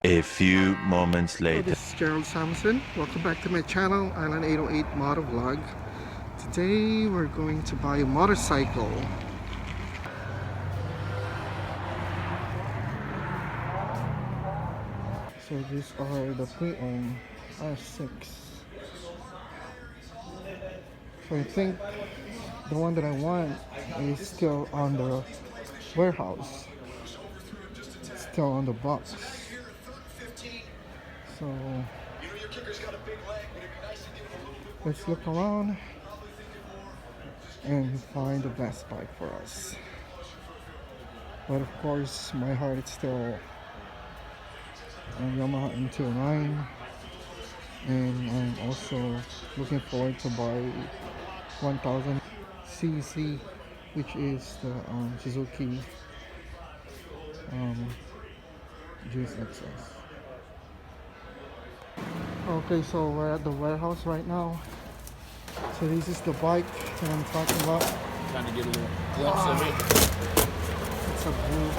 A few moments later. This is Gerald Samson. Welcome back to my channel, Island 808 Moto Vlog. Today we're going to buy a motorcycle. So these are the pre-owned R6. So I think the one that I want is still on the warehouse. It's still on the box. So let's look around and find the best bike for us. But of course, my heart is still on Yamaha Mt-09, and I'm also looking forward to buy 1000cc, which is the Suzuki GSXS. Okay, so we're at the warehouse right now. So this is the bike that I'm talking about. Trying to get a little glimpse of it. It's a blue